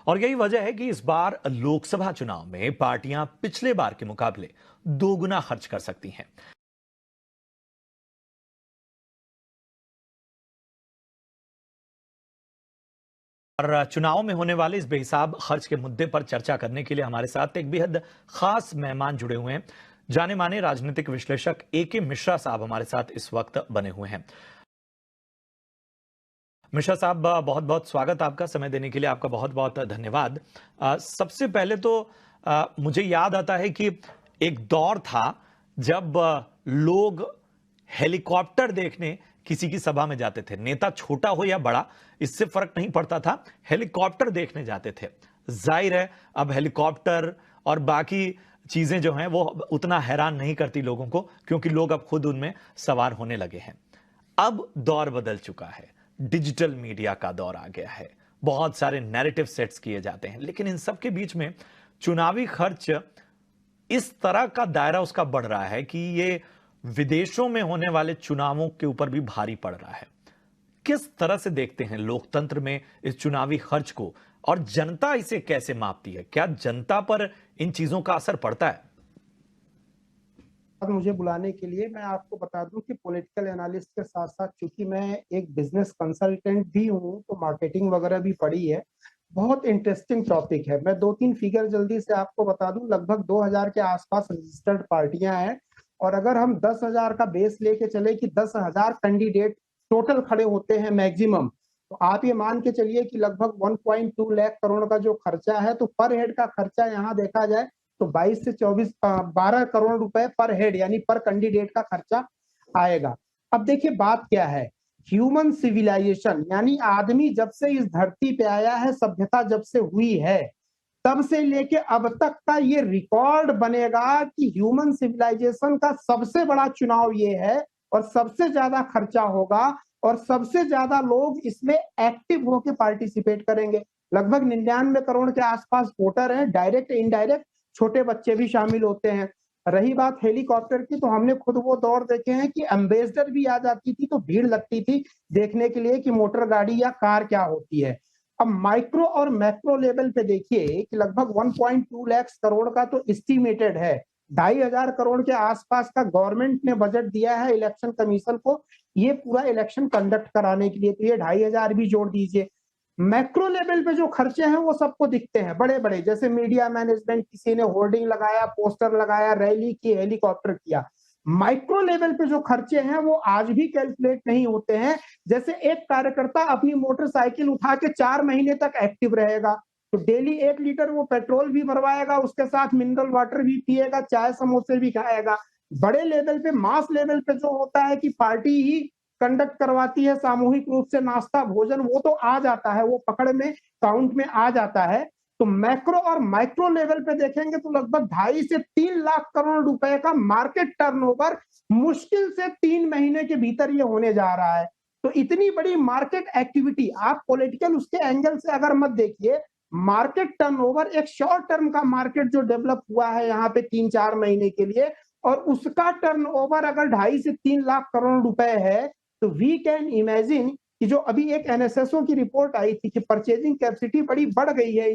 और यही वजह है कि इस बार लोकसभा चुनाव में पार्टियां पिछले बार के मुकाबले दोगुना खर्च कर सकती हैं। और चुनाव में होने वाले इस बेहिसाब खर्च के मुद्दे पर चर्चा करने के लिए हमारे साथ एक बेहद खास मेहमान जुड़े हुए हैं। जाने माने राजनीतिक विश्लेषक ए.के. मिश्रा साहब हमारे साथ इस वक्त बने हुए हैं। मिश्रा साहब, बहुत बहुत स्वागत आपका, समय देने के लिए आपका बहुत बहुत धन्यवाद। सबसे पहले तो मुझे याद आता है कि एक दौर था जब लोग हेलीकॉप्टर देखने किसी की सभा में जाते थे, नेता छोटा हो या बड़ा इससे फर्क नहीं पड़ता था, हेलीकॉप्टर देखने जाते थे। जाहिर है अब हेलीकॉप्टर और बाकी चीजें जो हैं वो उतना हैरान नहीं करती लोगों को, क्योंकि लोग अब खुद उनमें सवार होने लगे हैं। अब दौर बदल चुका है, डिजिटल मीडिया का दौर आ गया है, बहुत सारे नैरेटिव सेट्स किए जाते हैं, लेकिन इन सब के बीच में चुनावी खर्च इस तरह का दायरा उसका बढ़ रहा है कि ये विदेशों में होने वाले चुनावों के ऊपर भी भारी पड़ रहा है। किस तरह से देखते हैं लोकतंत्र में इस चुनावी खर्च को, और जनता इसे कैसे मापती है? क्या जनता पर इन चीजों का असर पड़ता है? मुझे बुलाने के लिए मैं आपको बता दूं कि पॉलिटिकल एनालिस्ट के साथ साथ चूंकि मैं एक बिजनेस कंसल्टेंट भी हूं तो मार्केटिंग वगैरह भी पढ़ी है। बहुत इंटरेस्टिंग टॉपिक है। मैं 2-3 फिगर जल्दी से आपको बता दूं। लगभग 2000 के आसपास रजिस्टर्ड पार्टियां हैं, और अगर हम 10,000 का बेस लेके चले कि 10,000 कैंडिडेट टोटल खड़े होते हैं मैक्सिमम, तो आप ये मान के चलिए कि लगभग 1.2 लाख करोड़ का जो खर्चा है, तो पर हेड का खर्चा यहाँ देखा जाए तो 22 से 12 करोड़ रुपए पर हेड यानी पर कैंडिडेट का खर्चा आएगा। अब देखिए बात क्या है, ह्यूमन सिविलाइजेशन यानी आदमी जब से इस धरती पे आया है, सभ्यता जब से हुई है, तब से लेके अब तक का ये रिकॉर्ड बनेगा कि ह्यूमन सिविलाइजेशन का सबसे बड़ा चुनाव ये है, और सबसे ज्यादा खर्चा होगा, और सबसे ज्यादा लोग इसमें एक्टिव होकर पार्टिसिपेट करेंगे। लगभग 99 करोड़ के आसपास वोटर हैं, डायरेक्ट इनडायरेक्ट, छोटे बच्चे भी शामिल होते हैं। रही बात हेलीकॉप्टर की, तो हमने खुद वो दौर देखे हैं कि एम्बेसडर भी आ जाती थी तो भीड़ लगती थी देखने के लिए कि मोटर गाड़ी या कार क्या होती है। अब माइक्रो और मैक्रो लेवल पे देखिए कि लगभग 1.2 लाख करोड़ का तो एस्टिमेटेड है, 2,500 करोड़ के आसपास का गवर्नमेंट ने बजट दिया है इलेक्शन कमीशन को ये पूरा इलेक्शन कंडक्ट कराने के लिए, तो ये 2,500 भी जोड़ दीजिए। मैक्रो लेवल पे जो खर्चे हैं वो सबको दिखते हैं, बड़े बड़े, जैसे मीडिया मैनेजमेंट, किसी ने होर्डिंग लगाया, पोस्टर लगाया, रैली की, हेलीकॉप्टर किया। माइक्रो लेवल पे जो खर्चे हैं वो आज भी कैलकुलेट नहीं होते हैं। जैसे एक कार्यकर्ता अपनी मोटरसाइकिल उठा के 4 महीने तक एक्टिव रहेगा, तो डेली 1 लीटर वो पेट्रोल भी भरवाएगा, उसके साथ मिनरल वाटर भी पिएगा, चाय समोसे भी खाएगा। बड़े लेवल पे, मास लेवल पे जो होता है कि पार्टी ही कंडक्ट करवाती है सामूहिक रूप से नाश्ता भोजन, वो तो आ जाता है, वो पकड़ में काउंट में आ जाता है। तो मैक्रो और माइक्रो लेवल पे देखेंगे तो लगभग 2.5 से 3 लाख करोड़ रुपए का मार्केट टर्नओवर मुश्किल से 3 महीने के भीतर ये होने जा रहा है। तो इतनी बड़ी मार्केट एक्टिविटी आप पॉलिटिकल उसके एंगल से अगर मत देखिए, मार्केट टर्नओवर एक शॉर्ट टर्म का मार्केट जो डेवलप हुआ है यहाँ पे 3-4 महीने के लिए, और उसका टर्नओवर अगर 2.5 से 3 लाख करोड़ रुपए है, तो वी कैन इमेजिन कि जो अभी एक एनएसएसओ की रिपोर्ट आई थी कि परचेजिंग कैपेसिटी बड़ी बढ़ गई है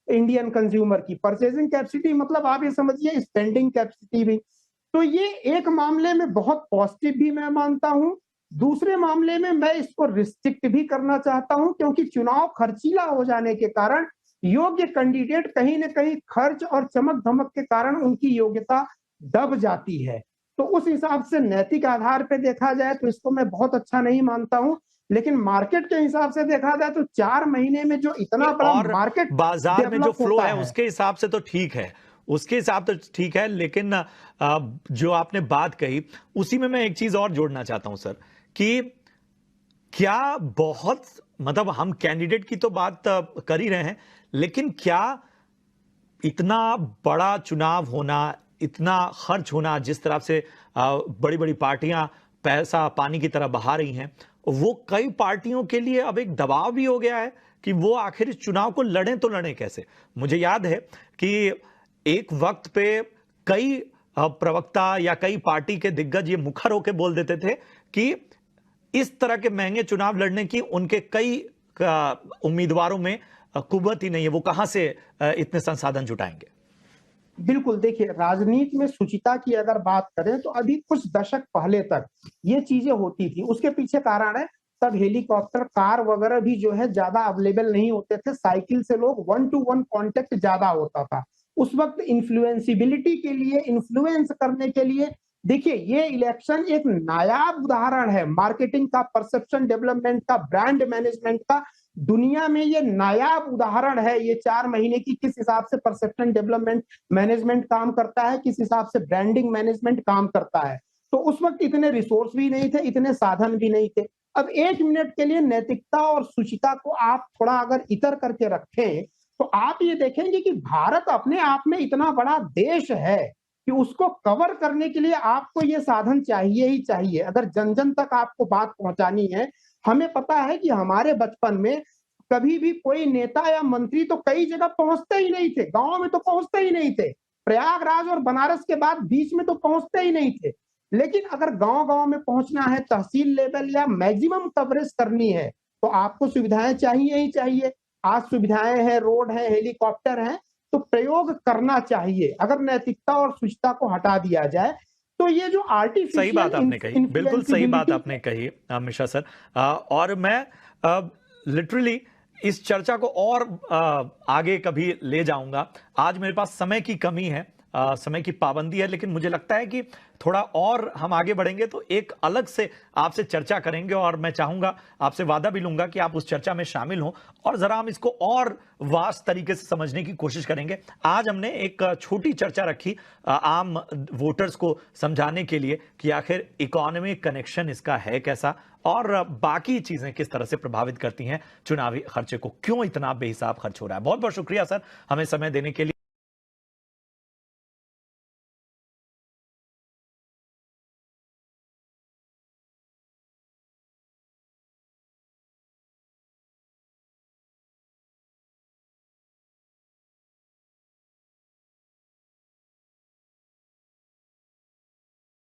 इंडियन कंज्यूमर की। परचेजिंग कैपेसिटी मतलब आप ये समझिए स्पेंडिंग कैपेसिटी भी। तो ये एक मामले में बहुत पॉजिटिव भी मैं मानता हूं, दूसरे मामले में मैं इसको रिस्ट्रिक्ट भी करना चाहता हूं, क्योंकि चुनाव खर्चीला हो जाने के कारण योग्य कैंडिडेट कहीं ना कहीं खर्च और चमक धमक के कारण उनकी योग्यता दब जाती है। तो उस हिसाब से नैतिक आधार पे देखा जाए तो इसको मैं बहुत अच्छा नहीं मानता हूं, लेकिन मार्केट के हिसाब से देखा जाए तो 4 महीने में जो इतना बड़ा और मार्केट बाजार में जो डेवलप फ्लो होता है उसके हिसाब से तो ठीक है, उसके हिसाब तो ठीक है, लेकिन जो आपने बात कही उसी में मैं एक चीज और जोड़ना चाहता हूं सर, कि क्या बहुत, मतलब हम कैंडिडेट की तो बात कर ही रहे हैं, लेकिन क्या इतना बड़ा चुनाव होना, इतना खर्च होना, जिस तरह से बड़ी बड़ी पार्टियां पैसा पानी की तरह बहा रही हैं, वो कई पार्टियों के लिए अब एक दबाव भी हो गया है कि वो आखिर इस चुनाव को लड़ें तो लड़ें कैसे। मुझे याद है कि एक वक्त पे कई प्रवक्ता या कई पार्टी के दिग्गज ये मुखर होकर बोल देते थे कि इस तरह के महंगे चुनाव लड़ने की उनके कई उम्मीदवारों में कुव्वत ही नहीं है, वो कहां से इतने संसाधन जुटाएंगे? बिल्कुल, देखिए राजनीति में शुचिता की अगर बात करें तो अभी कुछ दशक पहले तक ये चीजें होती थी। उसके पीछे कारण है, तब हेलीकॉप्टर, कार वगैरह भी जो है ज्यादा अवेलेबल नहीं होते थे। साइकिल से लोग 1 टू 1 कांटेक्ट ज्यादा होता था। उस वक्त इन्फ्लुएंसिबिलिटी के लिए, इन्फ्लुएंस करने के लिए, देखिए ये इलेक्शन एक नायाब उदाहरण है मार्केटिंग का, परसेप्शन डेवलपमेंट का, ब्रांड मैनेजमेंट का। दुनिया में ये नायाब उदाहरण है, ये 4 महीने की किस हिसाब से परसेप्शन डेवलपमेंट मैनेजमेंट काम करता है, किस हिसाब से ब्रांडिंग मैनेजमेंट काम करता है। तो उस वक्त इतने रिसोर्स भी नहीं थे, इतने साधन भी नहीं थे। अब 1 मिनट के लिए नैतिकता और शुचिता को आप थोड़ा अगर इतर करके रखें, तो आप ये देखेंगे कि भारत अपने आप में इतना बड़ा देश है कि उसको कवर करने के लिए आपको ये साधन चाहिए ही चाहिए। अगर जन-जन तक आपको बात पहुंचानी है, हमें पता है कि हमारे बचपन में कभी भी कोई नेता या मंत्री तो कई जगह पहुंचते ही नहीं थे, गांव में तो पहुंचते ही नहीं थे, प्रयागराज और बनारस के बाद बीच में तो पहुंचते ही नहीं थे। लेकिन अगर गांव-गांव में पहुंचना है, तहसील लेवल या मैक्सिमम कवरेज करनी है, तो आपको सुविधाएं चाहिए ही चाहिए। आज सुविधाएं हैं, रोड है, हेलीकॉप्टर है, तो प्रयोग करना चाहिए। अगर नैतिकता और शुचिता को हटा दिया जाए, तो ये जो सही बात आर्टिफिशियल आपने कही, बिल्कुल सही बात इन्फ्लुएंसिबिलिटी आपने कही मिश्रा सर। और मैं लिटरली इस चर्चा को और आगे कभी ले जाऊंगा। आज मेरे पास समय की कमी है, समय की पाबंदी है, लेकिन मुझे लगता है कि थोड़ा और हम आगे बढ़ेंगे तो एक अलग से आपसे चर्चा करेंगे, और मैं चाहूंगा, आपसे वादा भी लूंगा कि आप उस चर्चा में शामिल हों और जरा हम इसको और वास्ट तरीके से समझने की कोशिश करेंगे। आज हमने एक छोटी चर्चा रखी आम वोटर्स को समझाने के लिए कि आखिर इकोनॉमिक कनेक्शन इसका है कैसा, और बाकी चीजें किस तरह से प्रभावित करती हैं चुनावी खर्चे को, क्यों इतना बेहिसाब खर्च हो रहा है। बहुत बहुत शुक्रिया सर, हमें समय देने के लिए।